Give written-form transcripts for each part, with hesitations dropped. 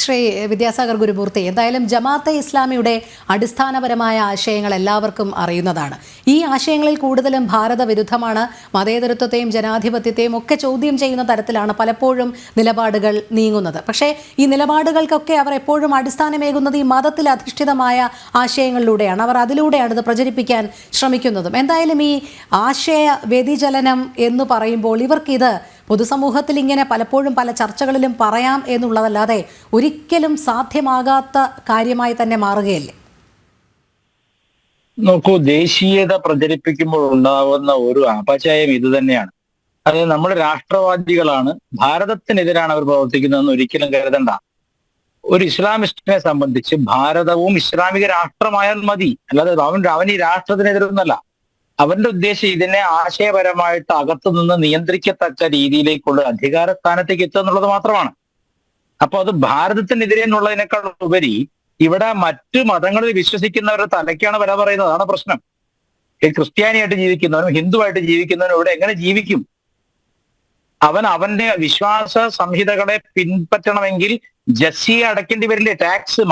ശ്രീ വിദ്യാസാഗർ ഗുരുമൂർത്തി, എന്തായാലും ജമാഅത്തെ ഇസ്ലാമിയുടെ അടിസ്ഥാനപരമായ ആശയങ്ങൾ എല്ലാവർക്കും അറിയുന്നതാണ്. ഈ ആശയങ്ങളിൽ കൂടുതലും ഭാരത വിരുദ്ധമാണ്. മതേതരത്വത്തെയും ജനാധിപത്യത്തെയും ഒക്കെ ചോദ്യം ചെയ്യുന്ന തരത്തിലാണ് പലപ്പോഴും നിലപാടുകൾ നീങ്ങുന്നത്. പക്ഷേ ഈ നിലപാടുകൾക്കൊക്കെ അവർ എപ്പോഴും അടിസ്ഥാനമേകുന്നത് ഈ മതത്തിൽ അധിഷ്ഠിതമായ ആശയങ്ങളിലൂടെയാണ്. അവർ അതിലൂടെയാണ് ഇത് പ്രചരിപ്പിക്കാൻ ശ്രമിക്കുന്നതും. എന്തായാലും ഈ ആശയ വ്യതിചലനം എന്ന് പറയുമ്പോൾ ഇവർക്കിത് പൊതുസമൂഹത്തിൽ ഇങ്ങനെ പലപ്പോഴും പല ചർച്ചകളിലും പറയാം എന്നുള്ളതല്ലാതെ ഒരിക്കലും സാധ്യമാകാത്ത കാര്യമായി തന്നെ മാറുകയല്ലേ? നോക്കൂ, ദേശീയത പ്രചരിപ്പിക്കുമ്പോൾ ഉണ്ടാവുന്ന ഒരു അപചയം ഇത് തന്നെയാണ്. അതായത് നമ്മൾ രാഷ്ട്രവാദികളാണ്, ഭാരതത്തിനെതിരാണ് അവർ പ്രവർത്തിക്കുന്നതെന്ന് ഒരിക്കലും കരുതണ്ട. ഒരു ഇസ്ലാമിസ്റ്റിനെ സംബന്ധിച്ച് ഭാരതവും ഇസ്ലാമിക രാഷ്ട്രമായാൽ മതി, അല്ലാതെ അവൻ ഈ രാഷ്ട്രത്തിനെതിരൊന്നല്ല. അവന്റെ ഉദ്ദേശം ഇതിനെ ആശയപരമായിട്ട് അകത്തു നിന്ന് നിയന്ത്രിക്കത്തക്ക രീതിയിലേക്കുള്ള അധികാര സ്ഥാനത്തേക്ക് എത്തുക എന്നുള്ളത് മാത്രമാണ്. അപ്പൊ അത് ഭാരതത്തിനെതിരെ എന്നുള്ളതിനേക്കാൾ ഉപരി ഇവിടെ മറ്റു മതങ്ങളിൽ വിശ്വസിക്കുന്നവരുടെ തലയ്ക്കാണ് വില പറയുന്നത്. അതാണ് പ്രശ്നം. ഈ ക്രിസ്ത്യാനിയായിട്ട് ജീവിക്കുന്നവനും ഹിന്ദുവായിട്ട് ജീവിക്കുന്നവനും ഇവിടെ എങ്ങനെ ജീവിക്കും? അവൻ അവന്റെ വിശ്വാസ സംഹിതകളെ പിൻപറ്റണമെങ്കിൽ ജസിയ അടയ്ക്കേണ്ടി വരില്ലേ? ടാക്സ്,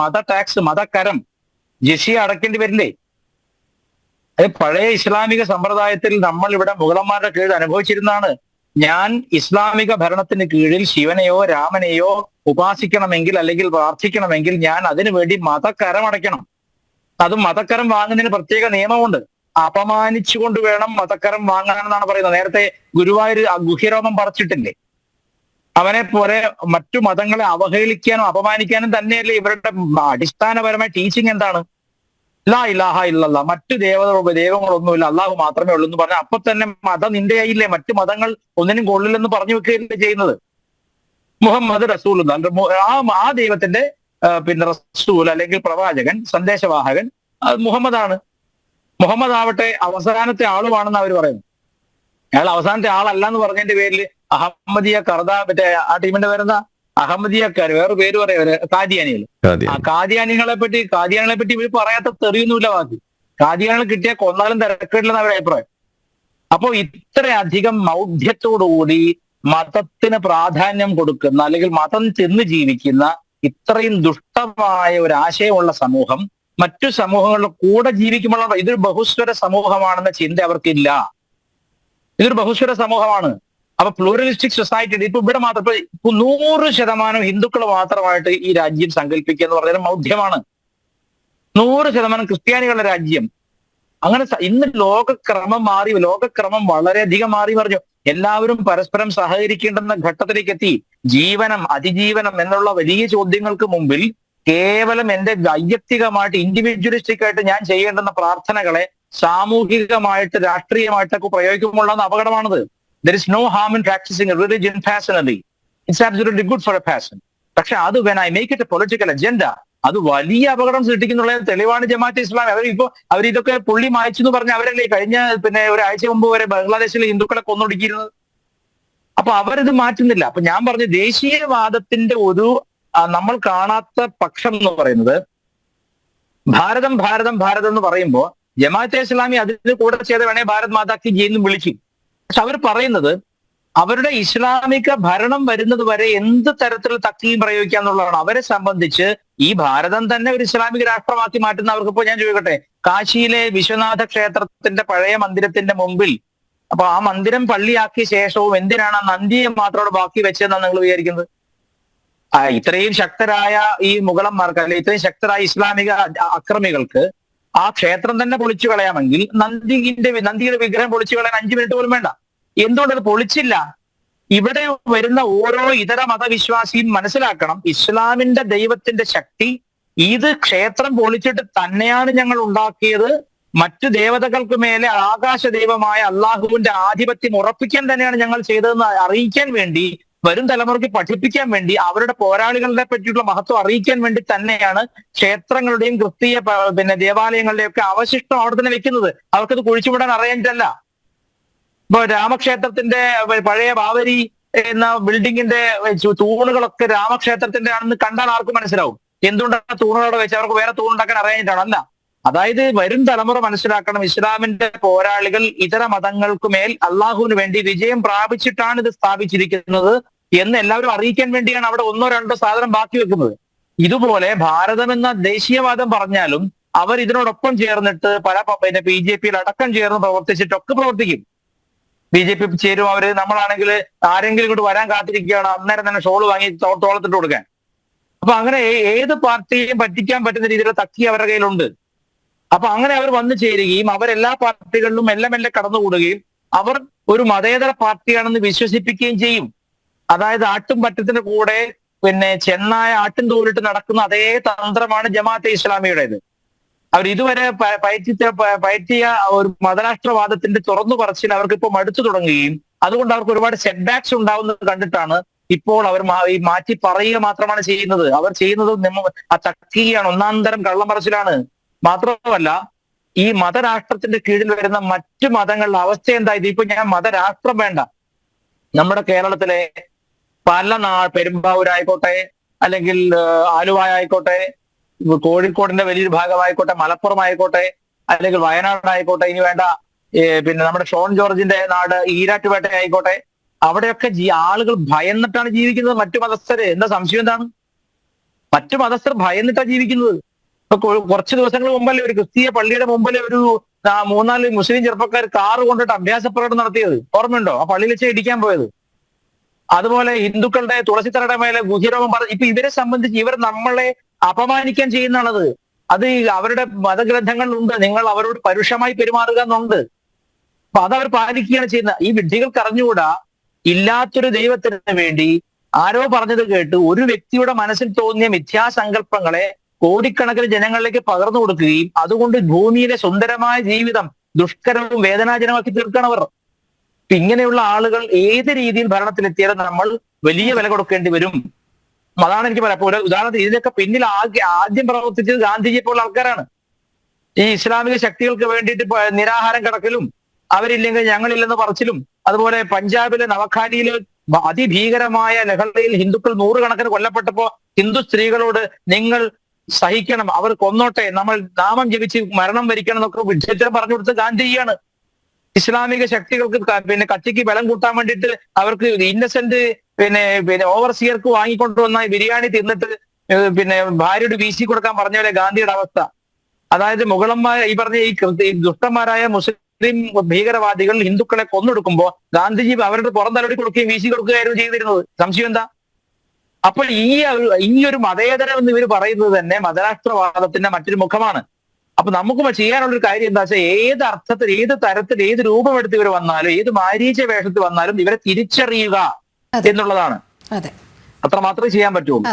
മതകരം, ജസിയ അടയ്ക്കേണ്ടി വരില്ലേ? പഴയ ഇസ്ലാമിക സമ്പ്രദായത്തിൽ നമ്മൾ ഇവിടെ മുഗളന്മാരുടെ കീഴിൽ അനുഭവിച്ചിരുന്നതാണ്. ഞാൻ ഇസ്ലാമിക ഭരണത്തിന് കീഴിൽ ശിവനെയോ രാമനെയോ ഉപാസിക്കണമെങ്കിൽ അല്ലെങ്കിൽ പ്രാർത്ഥിക്കണമെങ്കിൽ ഞാൻ അതിനു വേണ്ടി മതക്കരം അടയ്ക്കണം. അതും മതക്കരം വാങ്ങുന്നതിന് പ്രത്യേക നിയമമുണ്ട്. അപമാനിച്ചുകൊണ്ട് വേണം മതക്കരം വാങ്ങാനെന്നാണ് പറയുന്നത്. നേരത്തെ ഗുരുവായൂർ ഗുഹ്യരോമം പറിച്ചിട്ടില്ലേ? അവനെ പോലെ മറ്റു മതങ്ങളെ അവഹേളിക്കാനും അപമാനിക്കാനും തന്നെയല്ലേ ഇവരുടെ അടിസ്ഥാനപരമായ ടീച്ചിങ് എന്താണ്? ലാ ഇലാഹ ഇല്ലല്ലാഹ്, മറ്റു ദൈവങ്ങളൊന്നുമില്ല, അള്ളാഹു മാത്രമേ ഉള്ളൂ എന്ന് പറഞ്ഞാൽ അപ്പൊ തന്നെ മതം നിന്റെ കയ്യില്ലേ, മറ്റു മതങ്ങൾ ഒന്നിനും കൊള്ളില്ലെന്ന് പറഞ്ഞു വെക്കുകയല്ലേ ചെയ്യുന്നത്. മുഹമ്മദ് റസൂൽ, ആ ദൈവത്തിന്റെ റസൂൽ അല്ലെങ്കിൽ പ്രവാചകൻ, സന്ദേശവാഹകൻ മുഹമ്മദാണ്. മുഹമ്മദ് ആവട്ടെ അവസാനത്തെ ആളുമാണെന്ന് അവർ പറയുന്നു. അയാൾ അവസാനത്തെ ആളല്ല എന്ന് പറഞ്ഞതിന്റെ പേരിൽ അഹമ്മദിയ കർദ, ആ ടീമിന്റെ പേരെന്താ, അഹമ്മദിയക്കാർ, വേറെ പേര് പറയാ, കാദിയാനികൾ. ആ കാദിയാനികളെ പറ്റി ഇവർ പറയാത്ത തെറിയൊന്നുമില്ല. ബാക്കി കാദിയാനികൾ കിട്ടിയ കൊന്നാലും തിരക്കില്ലെന്ന് അവരുടെ അഭിപ്രായം. അപ്പോ ഇത്രയധികം മൗഢ്യത്തോടുകൂടി മതത്തിന് പ്രാധാന്യം കൊടുക്കുന്ന അല്ലെങ്കിൽ മതം ചെന്ന് ജീവിക്കുന്ന ഇത്രയും ദുഷ്ടമായ ഒരു ആശയമുള്ള സമൂഹം മറ്റു സമൂഹങ്ങളുടെ കൂടെ ജീവിക്കുമ്പോഴാണ് ഇതൊരു ബഹുസ്വര സമൂഹമാണെന്ന ചിന്ത അവർക്കില്ല. ഇതൊരു ബഹുസ്വര സമൂഹമാണ്. അപ്പൊ പ്ലൂറലിസ്റ്റിക് സൊസൈറ്റി ഇപ്പൊ ഇവിടെ മാത്രം ഇപ്പൊ 100% ഹിന്ദുക്കൾ മാത്രമായിട്ട് ഈ രാജ്യം സങ്കല്പിക്കുക എന്ന് പറഞ്ഞാൽ മൗഢ്യമാണ്. 100% ക്രിസ്ത്യാനികളുടെ രാജ്യം. അങ്ങനെ ഇന്ന് ലോകക്രമം വളരെയധികം മാറി മറിഞ്ഞു. എല്ലാവരും പരസ്പരം സഹകരിക്കേണ്ടുന്ന ഘട്ടത്തിലേക്ക് എത്തി. ജീവനം, അതിജീവനം എന്നുള്ള വലിയ ചോദ്യങ്ങൾക്ക് മുമ്പിൽ കേവലം എന്റെ വൈയക്തികമായിട്ട് ഇൻഡിവിജ്വലിസ്റ്റിക് ആയിട്ട് ഞാൻ ചെയ്യേണ്ടുന്ന പ്രാർത്ഥനകളെ സാമൂഹികമായിട്ട് രാഷ്ട്രീയമായിട്ടൊക്കെ പ്രയോഗിക്കുമ്പോഴുള്ള അപകടമാണത്. There is no harm in practicing a religion passionately. It's absolutely good for a passion. പക്ഷെ അത് when I make it a political agenda, അത് വലിയ അപകടം സൃഷ്ടിക്കുന്നുള്ള തെളിവാണ് ജമാഅത്തെ ഇസ്ലാമി. അവരിതൊക്കെ പുള്ളി മായ്ച്ചു എന്ന് പറഞ്ഞ അവരല്ലേ കഴിഞ്ഞ ഒരാഴ്ച മുമ്പ് വരെ ബംഗ്ലാദേശിലെ ഹിന്ദുക്കളെ കൊന്നൊടുക്കിയിരുന്നത്. അപ്പൊ അവരിത് മാറ്റുന്നില്ല. അപ്പൊ ഞാൻ പറഞ്ഞു, ദേശീയവാദത്തിന്റെ ഒരു നമ്മൾ കാണാത്ത പക്ഷം എന്ന് പറയുന്നത് ഭാരതം എന്ന് പറയുമ്പോൾ ജമാഅത്തെ ഇസ്ലാമി അതിന് കൂടെ ചെയ്ത് വേണേ ഭാരത് മാതാ കി ജയ് എന്ന് വിളിക്കും. പക്ഷെ അവർ പറയുന്നത് അവരുടെ ഇസ്ലാമിക ഭരണം വരുന്നത് വരെ എന്ത് തരത്തിൽ തക്കിയും പ്രയോഗിക്കാന്നുള്ളതാണ്. അവരെ സംബന്ധിച്ച് ഈ ഭാരതം തന്നെ ഒരു ഇസ്ലാമിക രാഷ്ട്രമാക്കി മാറ്റുന്ന അവർക്കിപ്പോ ഞാൻ ചോദിക്കട്ടെ, കാശിയിലെ വിശ്വനാഥ ക്ഷേത്രത്തിന്റെ പഴയ മന്ദിരത്തിന്റെ മുമ്പിൽ അപ്പൊ ആ മന്ദിരം പള്ളിയാക്കിയ ശേഷവും എന്തിനാണ് ആ നന്ദിയെ മാത്രം ബാക്കി വെച്ചതെന്നാണ് നിങ്ങൾ വിചാരിക്കുന്നത്? ഇത്രയും ശക്തരായ ഈ മുഗളന്മാർക്ക് അല്ലെങ്കിൽ ഇത്രയും ശക്തരായ ഇസ്ലാമിക അക്രമികൾക്ക് ആ ക്ഷേത്രം തന്നെ പൊളിച്ചു കളയാമെങ്കിൽ നന്ദിയുടെ വിഗ്രഹം പൊളിച്ചു കളയാൻ 5 മിനിറ്റ് പോലും വേണ്ട. എന്തുകൊണ്ടത് പൊളിച്ചില്ല? ഇവിടെ വരുന്ന ഓരോ ഇതര മതവിശ്വാസിയും മനസ്സിലാക്കണം, ഇസ്ലാമിന്റെ ദൈവത്തിന്റെ ശക്തി ഇത് ക്ഷേത്രം പൊളിച്ചിട്ട് തന്നെയാണ് ഞങ്ങൾ ഉണ്ടാക്കിയത്. മറ്റു ദേവതകൾക്ക് മേലെ ആകാശ ദൈവമായ അള്ളാഹുവിന്റെ ആധിപത്യം ഉറപ്പിക്കാൻ തന്നെയാണ് ഞങ്ങൾ ചെയ്തതെന്ന് അറിയിക്കാൻ വേണ്ടി, വരും തലമുറയ്ക്ക് പഠിപ്പിക്കാൻ വേണ്ടി, അവരുടെ പോരാളികളെ പറ്റിയിട്ടുള്ള മഹത്വം അറിയിക്കാൻ വേണ്ടി തന്നെയാണ് ക്ഷേത്രങ്ങളുടെയും ക്രിസ്തീയ ദേവാലയങ്ങളുടെയും ഒക്കെ അവശിഷ്ടം അവിടെ തന്നെ വെക്കുന്നത്. അവർക്കത് കുഴിച്ചുവിടാൻ അറിയാനിട്ടല്ല. ഇപ്പൊ രാമക്ഷേത്രത്തിന്റെ പഴയ ബാവരി എന്ന ബിൽഡിങ്ങിന്റെ തൂണുകളൊക്കെ രാമക്ഷേത്രത്തിന്റെ ആണെന്ന് കണ്ടാൽ ആർക്കും മനസ്സിലാവും. എന്തുകൊണ്ടാണ് തൂണുകളോടെ വെച്ച് അവർക്ക് വേറെ തൂണുണ്ടാക്കാൻ അറിയാനിട്ടാണ്? അല്ല, അതായത് വരും തലമുറ മനസ്സിലാക്കണം, ഇസ്ലാമിന്റെ പോരാളികൾ ഇതര മതങ്ങൾക്ക് മേൽ അള്ളാഹുവിന് വേണ്ടി വിജയം പ്രാപിച്ചിട്ടാണ് ഇത് സ്ഥാപിച്ചിരിക്കുന്നത് എന്ന് എല്ലാവരും അറിയിക്കാൻ വേണ്ടിയാണ് അവിടെ 1-2 സാധനം ബാക്കി വെക്കുന്നത്. ഇതുപോലെ ഭാരതം എന്ന ദേശീയവാദം പറഞ്ഞാലും അവർ ഇതിനോടൊപ്പം ചേർന്നിട്ട് പല പിന്നെ BJP അടക്കം ചേർന്ന് പ്രവർത്തിച്ചിട്ടൊക്കെ പ്രവർത്തിക്കും. BJP ചേരും അവര്. നമ്മളാണെങ്കിൽ ആരെങ്കിലും ഇങ്ങോട്ട് വരാൻ കാത്തിരിക്കുകയാണ്, അന്നേരം തന്നെ ഷോള് വാങ്ങി തോളത്തിട്ട് കൊടുക്കാൻ. അപ്പൊ അങ്ങനെ ഏത് പാർട്ടിയെയും പറ്റിക്കാൻ പറ്റുന്ന രീതിയിലുള്ള തക്കി അവരുടെ കയ്യിലുണ്ട്. അപ്പൊ അങ്ങനെ അവർ വന്നു ചേരുകയും അവരെല്ലാ പാർട്ടികളിലും മെല്ലെ മെല്ലെ കടന്നുകൂടുകയും അവർ ഒരു മതേതര പാർട്ടിയാണെന്ന് വിശ്വസിപ്പിക്കുകയും ചെയ്യും. അതായത് ആട്ടും പറ്റത്തിന്റെ കൂടെ പിന്നെ ചെന്നായ ആട്ടും തോലിട്ട് നടക്കുന്ന അതേ തന്ത്രമാണ് ജമാഅത്തെ ഇസ്ലാമിയുടേത്. അവർ ഇതുവരെ പയറ്റിയ ഒരു മതരാഷ്ട്രവാദത്തിന്റെ തുറന്നു പറച്ചിൽ അവർക്ക് ഇപ്പോൾ മടുത്തു തുടങ്ങുകയും അതുകൊണ്ട് അവർക്ക് ഒരുപാട് സെറ്റ് ബാക്സ് ഉണ്ടാവുന്നത് കണ്ടിട്ടാണ് ഇപ്പോൾ അവർ മാറ്റി പറയുക മാത്രമാണ് ചെയ്യുന്നത്. അവർ ചെയ്യുന്നത് ആ തക്കിയാണ്, ഒന്നാം തരം കള്ളം പറച്ചിലാണ്. മാത്രമല്ല, ഈ മതരാഷ്ട്രത്തിന്റെ കീഴിൽ വരുന്ന മറ്റു മതങ്ങളുടെ അവസ്ഥ എന്താ? ഇതിപ്പോ ഞാൻ മതരാഷ്ട്രം വേണ്ട, നമ്മുടെ കേരളത്തിലെ പല പെരുമ്പാവൂരായിക്കോട്ടെ, അല്ലെങ്കിൽ ആലുവ ആയിക്കോട്ടെ, കോഴിക്കോടിന്റെ വലിയൊരു ഭാഗമായിക്കോട്ടെ, മലപ്പുറം ആയിക്കോട്ടെ, അല്ലെങ്കിൽ വയനാട് ആയിക്കോട്ടെ, ഇനി വേണ്ട പിന്നെ നമ്മുടെ ഷോൺ ജോർജിന്റെ നാട് ഈരാറ്റുപേട്ട ആയിക്കോട്ടെ, അവിടെയൊക്കെ ആളുകൾ ഭയന്നിട്ടാണ് ജീവിക്കുന്നത്. മറ്റു മതസ്ഥര്. എന്താ സംശയം എന്താണ്? മറ്റു മതസ്ഥർ ഭയന്നിട്ടാണ് ജീവിക്കുന്നത്. ഇപ്പൊ കുറച്ച് ദിവസങ്ങൾ മുമ്പല്ലേ ഒരു ക്രിസ്തീയ പള്ളിയുടെ മുമ്പിൽ ഒരു 3-4 മുസ്ലിം ചെറുപ്പക്കാർ കാറ് കൊണ്ടിട്ട് അഭ്യാസ പ്രകടനം നടത്തിയത് ഓർമ്മയുണ്ടോ? ആ പള്ളിയിൽ വെച്ച് ഇടിക്കാൻ പോയത്. അതുപോലെ ഹിന്ദുക്കളുടെ തുളസിത്തറയുടെ മേലെ ഗുഹിരോമം പറഞ്ഞു. ഇപ്പൊ ഇവരെ സംബന്ധിച്ച് ഇവർ നമ്മളെ അപമാനിക്കാൻ ചെയ്യുന്നതാണത്. അത് അവരുടെ മതഗ്രന്ഥങ്ങളിലുണ്ട്, നിങ്ങൾ അവരോട് പരുഷമായി പെരുമാറുക എന്നുണ്ട്. അപ്പൊ അതവർ പാലിക്കുകയാണ് ചെയ്യുന്നത്. ഈ വിഡ്ഢികൾക്ക് അറിഞ്ഞുകൂടാ, ഇല്ലാത്തൊരു ദൈവത്തിന് വേണ്ടി ആരോ പറഞ്ഞത് കേട്ട് ഒരു വ്യക്തിയുടെ മനസ്സിൽ തോന്നിയ മിഥ്യാസങ്കല്പങ്ങളെ കോടിക്കണക്കിന് ജനങ്ങളിലേക്ക് പകർന്നു കൊടുക്കുകയും അതുകൊണ്ട് ഭൂമിയിലെ സുന്ദരമായ ജീവിതം ദുഷ്കരവും വേദനാജനമാക്കി തീർക്കണവർ. ഇങ്ങനെയുള്ള ആളുകൾ ഏത് രീതിയിൽ ഭരണത്തിലെത്തിയാലും നമ്മൾ വലിയ വില കൊടുക്കേണ്ടി വരും. അതാണ് എനിക്ക് പറയാം. ഒരു ഉദാഹരണത്തിന് ഇതിനൊക്കെ പിന്നിൽ ആദ്യം പ്രവർത്തിച്ചത് ഗാന്ധിജിയെ പോലുള്ള ആൾക്കാരാണ്. ഈ ഇസ്ലാമിക ശക്തികൾക്ക് വേണ്ടിയിട്ട് നിരാഹാരം കിടക്കലും അവരില്ലെങ്കിൽ ഞങ്ങളില്ലെന്ന് പറച്ചിലും, അതുപോലെ പഞ്ചാബിലെ നവഖാലിയിലെ അതിഭീകരമായ ലഹളയിൽ ഹിന്ദുക്കൾ 100 കണക്കിന് കൊല്ലപ്പെട്ടപ്പോ ഹിന്ദു സ്ത്രീകളോട് നിങ്ങൾ സഹിക്കണം, അവർ കൊന്നോട്ടെ, നമ്മൾ നാമം ജപിച്ച് മരണം വരിക്കണം എന്നൊക്കെ വിഡ്ഢിത്തരം പറഞ്ഞു കൊടുത്ത ഗാന്ധിജിയാണ്. ഇസ്ലാമിക ശക്തികൾക്ക് പിന്നെ കച്ചിക്ക് ബലം കൂട്ടാൻ വേണ്ടിയിട്ട് അവർക്ക് ഇന്നസെന്റ് പിന്നെ ഓവർസിയർക്ക് വാങ്ങിക്കൊണ്ടുവന്ന ബിരിയാണി തിന്നിട്ട് പിന്നെ ഭാര്യയോട് വീശി കൊടുക്കാൻ പറഞ്ഞ ഗാന്ധിയുടെ അവസ്ഥ. അതായത് മുഗളന്മാർ ഈ പറഞ്ഞ ഈ ദുഷ്ടന്മാരായ മുസ്ലിം ഭീകരവാദികൾ ഹിന്ദുക്കളെ കൊന്നൊടുക്കുമ്പോ ഗാന്ധിജി അവരുടെ പുറം തലോടി കൊടുക്കുകയും വീശി കൊടുക്കുകയായിരുന്നു ചെയ്തിരുന്നത്. സംശയം എന്താ? അപ്പോൾ ഈ ഒരു മതേതരം എന്ന് ഇവർ പറയുന്നത് തന്നെ മതരാഷ്ട്രവാദത്തിന്റെ മറ്റൊരു മുഖമാണ്. അപ്പൊ നമുക്ക് ചെയ്യാനുള്ളൊരു കാര്യം എന്താ വെച്ചാൽ ഏത് അർത്ഥത്തിൽ, ഏത് തരത്തിൽ, ഏത് രൂപമെടുത്ത് ഇവർ വന്നാലും, ഏത് മാരീച വേഷത്തിൽ വന്നാലും ഇവരെ തിരിച്ചറിയുക എന്നുള്ളതാണ്. അത്ര മാത്രമേ ചെയ്യാൻ പറ്റുള്ളൂ.